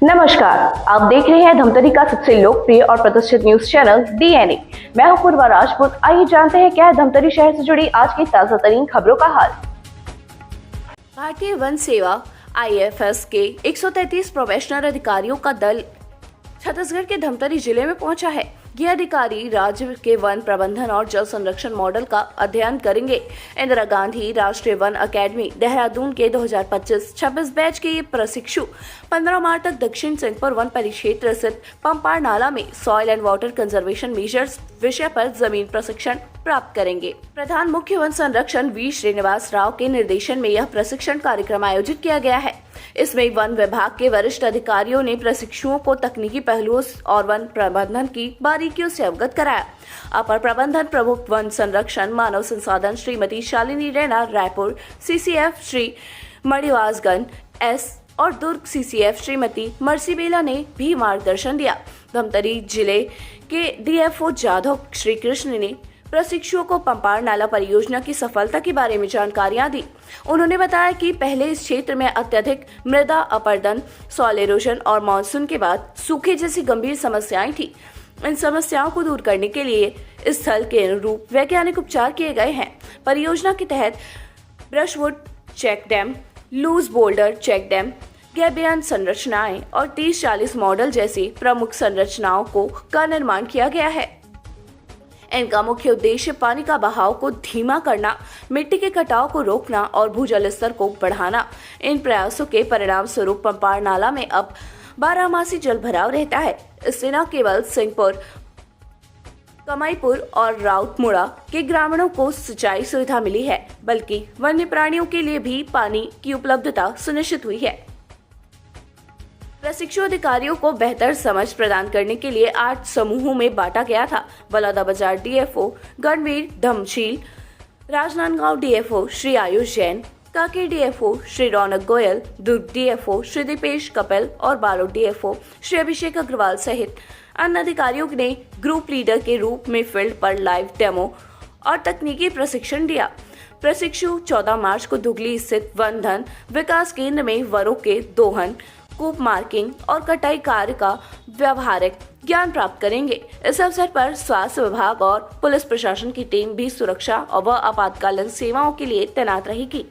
नमस्कार, आप देख रहे हैं धमतरी का सबसे लोकप्रिय और प्रतिष्ठित न्यूज चैनल डीएनए। मैं हूं पूर्वा राजपूत। आइए जानते हैं क्या है धमतरी शहर से जुड़ी आज की ताजा तरीन खबरों का हाल। भारतीय वन सेवा आईएफएस के 133 प्रोबेशनर अधिकारियों का दल छत्तीसगढ़ के धमतरी जिले में पहुंचा है। ये अधिकारी राज्य के वन प्रबंधन और जल संरक्षण मॉडल का अध्ययन करेंगे। इंदिरा गांधी राष्ट्रीय वन अकेडमी देहरादून के 2025-26 बैच के ये प्रशिक्षु 15 मार्च तक दक्षिण सिंहपुर वन परिक्षेत्र स्थित पंपार नाला में soil and water conservation measures विषय पर जमीन प्रशिक्षण प्राप्त करेंगे। प्रधान मुख्य वन संरक्षण वी श्रीनिवास राव के निर्देशन में यह प्रशिक्षण कार्यक्रम आयोजित किया गया है। इसमें वन विभाग के वरिष्ठ अधिकारियों ने प्रशिक्षुओं को तकनीकी पहलुओं और वन प्रबंधन की बारीकियों से अवगत कराया। अपर प्रबंधन प्रमुख वन संरक्षण मानव संसाधन श्रीमती शालिनी रैना रायपुर, सीसीएफ श्री मणिवासगन एस और दुर्ग सीसीएफ श्रीमती मर्सी बेला ने भी मार्गदर्शन दिया। धमतरी जिले के डीएफओ जाधव श्री कृष्ण ने प्रशिक्षुओं को पंपार नाला परियोजना की सफलता के बारे में जानकारियां दी। उन्होंने बताया कि पहले इस क्षेत्र में अत्यधिक मृदा अपरदन, सॉइल इरोजन और मानसून के बाद सूखे जैसी गंभीर समस्याएं थी। इन समस्याओं को दूर करने के लिए इस स्थल के अनुरूप वैज्ञानिक उपचार किए गए हैं। परियोजना के तहत brushwood check dam, loose boulder check dam, gabion संरचनाएं और 30-40 मॉडल जैसी प्रमुख संरचनाओं का निर्माण किया गया है। इनका मुख्य उद्देश्य पानी का बहाव को धीमा करना, मिट्टी के कटाव को रोकना और भूजल स्तर को बढ़ाना। इन प्रयासों के परिणाम स्वरूप पंपार नाला में अब 12मासी जल भराव रहता है। इससे न केवल सिंहपुर, कमाईपुर और राउतमुड़ा के ग्रामीणों को सिंचाई सुविधा मिली है, बल्कि वन्य प्राणियों के लिए भी पानी की उपलब्धता सुनिश्चित हुई है। प्रशिक्षु अधिकारियों को बेहतर समझ प्रदान करने के लिए 8 समूहों में बांटा गया था। Balodabazar DFO Ganveer Dhamsheel, Rajnandgaon DFO Shri Ayush Jain, Kanker DFO Shri Raunak Goyal, Durg DFO Shri Deepesh Kapil और बालोद डीएफओ श्री अभिषेक अग्रवाल सहित अन्य अधिकारियों ने ग्रुप लीडर के रूप में फील्ड पर लाइव डेमो और तकनीकी प्रशिक्षण दिया। प्रशिक्षु 14 मार्च को दुगली स्थित वन धन विकास केंद्र में वनों के दोहन, कूप मार्किंग और कटाई कार्य का व्यवहारिक ज्ञान प्राप्त करेंगे। इस अवसर पर स्वास्थ्य विभाग और पुलिस प्रशासन की टीम भी सुरक्षा और आपातकालीन सेवाओं के लिए तैनात रहेगी।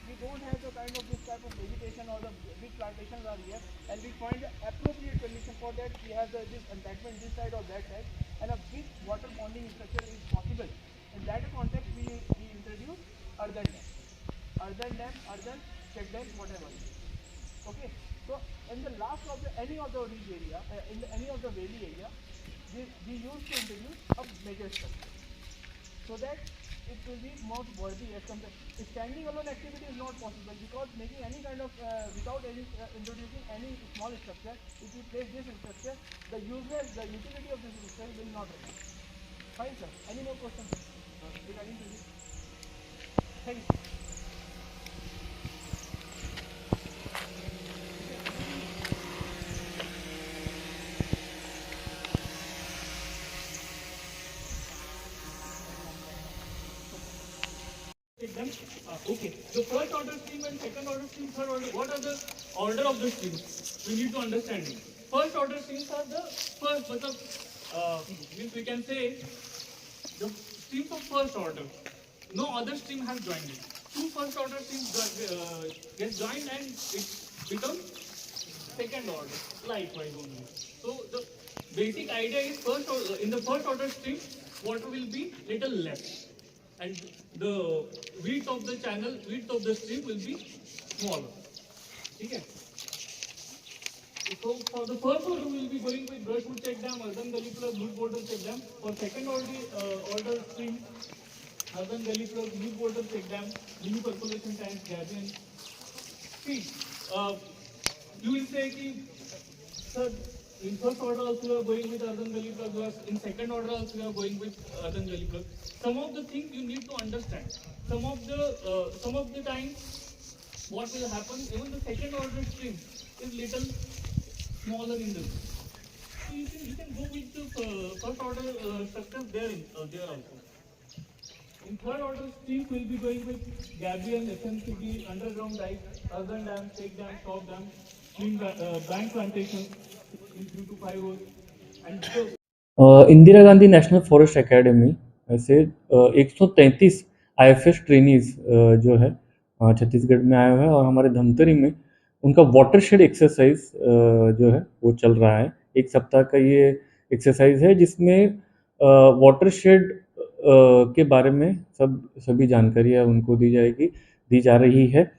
We don't have the kind of this type of vegetation or the big plantations are here, and we find the appropriate condition for that. We have this embankment this side or that side, and a big water bonding structure is possible. In that context, we introduce earthen dam, check dam, whatever. Okay, so in the last of any of the ridge area, any of the valley area, we used to introduce a major structure, so that it will be more worthy as compared. Standing alone activity is not possible, because making any kind of without any introducing any small structure, if we place this structure, the utility of this structure will not remain. Fine, sir. Any more questions regarding to this? Thank you. Okay, the first order stream and second order stream, third order, what are the order of the streams? We need to understand it. First order streams are the first, means we can say the streams of first order. No other stream has joined it. Two first order streams get joined and it becomes second order, likewise only. So the basic idea is in the first order stream, water will be little less, and the width of the channel, width of the stream will be smaller. Okay. So for the first order, we will be going with Brushwood check dam, Earthen Gully plus Loose Boulder check dam. For second order stream, Earthen Gully plus Loose Boulder check dam, new percolation tanks, Gabion. See, you will say कि sir, in first order also we are going with Earthen Gully plus, in second order also we are going with Earthen Gully plus. Some of the things you need to understand. Some of the times what will happen? Even the second order stream is little smaller in this. So you can go with the first order structures there also. In third order streams, we'll be going with Gabriel, FMCG, underground dikes, urban dams, take dams, top dams, bank plantations in 3 to 5 rows, and so Indira Gandhi national forest academy से 133 IFS trainees जो है छत्तीसगढ़ में आया हुआ है और हमारे धमतरी में उनका वाटरशेड एक्सरसाइज जो है वो चल रहा है। एक सप्ताह का ये एक्सरसाइज है जिसमें वाटरशेड के बारे में सभी जानकारियाँ उनको दी जा रही है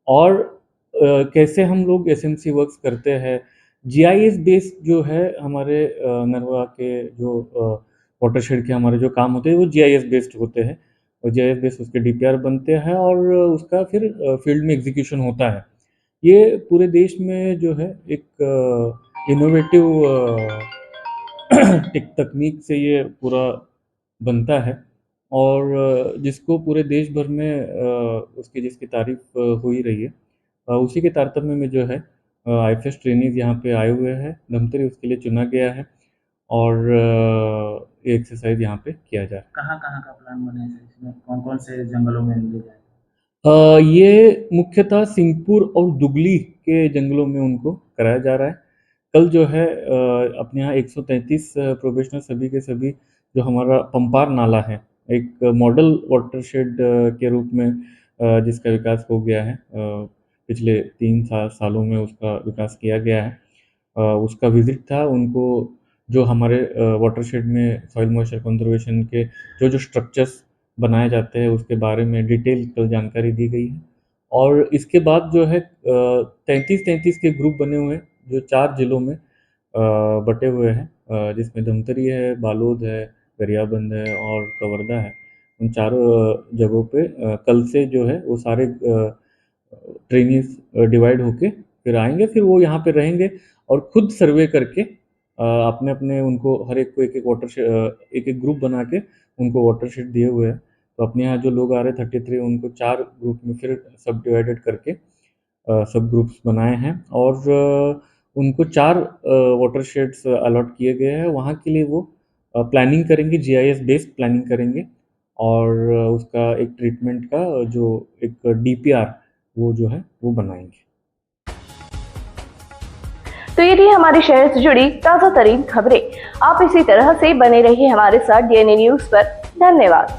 और कैसे हम लोग एसएमसी वर्क्स करते हैं। जीआईएस बेस्ड जो है हमारे नरवा के जो वाटरशेड के हमारे जो काम होते हैं वो जीआईएस बेस्ड होते हैं और जीआईएस बेस्ड उसके डीपीआर बनते हैं और उसका फिर फील्ड में एग्जीक्यूशन होता है। ये पूरे देश में जो है एक इनोवेटिव तकनीक से ये पूरा बनता है और जिसको पूरे देश भर में जिसकी तारीफ हो ही रही है। उसी के तारतम्य में जो है आईएफएस ट्रेनीज यहाँ पे आए हुए हैं। धमतरी उसके लिए चुना गया है और ये एक्सरसाइज यहाँ पे किया जा रहा है। कहाँ का प्लान बना है इसमें? कौन से जंगलों में ले जाए? ये मुख्यतः सिंहपुर और दुगली के जंगलों में उनको कराया जा रहा है। कल जो है अपने यहाँ 133 प्रोबेशनर सभी के सभी जो हमारा पंपार नाला है एक मॉडल वाटरशेड के रूप में जिसका विकास हो गया है, पिछले 3 सालों में उसका विकास किया गया है। उसका विजिट था। उनको जो हमारे वाटरशेड में सॉइल मॉइस्चर कंजर्वेशन के जो स्ट्रक्चर्स बनाए जाते हैं उसके बारे में डिटेल कल जानकारी दी गई है और इसके बाद जो है 33 के ग्रुप बने हुए हैं जो 4 जिलों में बटे हुए हैं, जिसमें धमतरी है, बालोद है, गरियाबंद है और कवर्धा है। उन चारों जगहों पे कल से जो है वो सारे ट्रेनीज डिवाइड होके फिर आएंगे। फिर वो यहाँ पे रहेंगे और खुद सर्वे करके अपने अपने उनको हर एक को एक ग्रुप बना के उनको वाटरशेड दिए हुए हैं। तो अपने यहाँ जो लोग आ रहे हैं 33 उनको 4 ग्रुप में फिर सब डिवाइडेड करके सब ग्रुप्स बनाए हैं और उनको 4 वाटरशेड्स अलॉट किए गए हैं। वहाँ के लिए वो प्लानिंग करेंगे, जीआईएस बेस्ड प्लानिंग करेंगे और उसका एक ट्रीटमेंट का जो एक डीपीआर वो जो है वो बनाएंगे। तो ये थी हमारे शहर से जुड़ी ताजा तरीन खबरें। आप इसी तरह से बने रहिए हमारे साथ डीएनए न्यूज पर। धन्यवाद।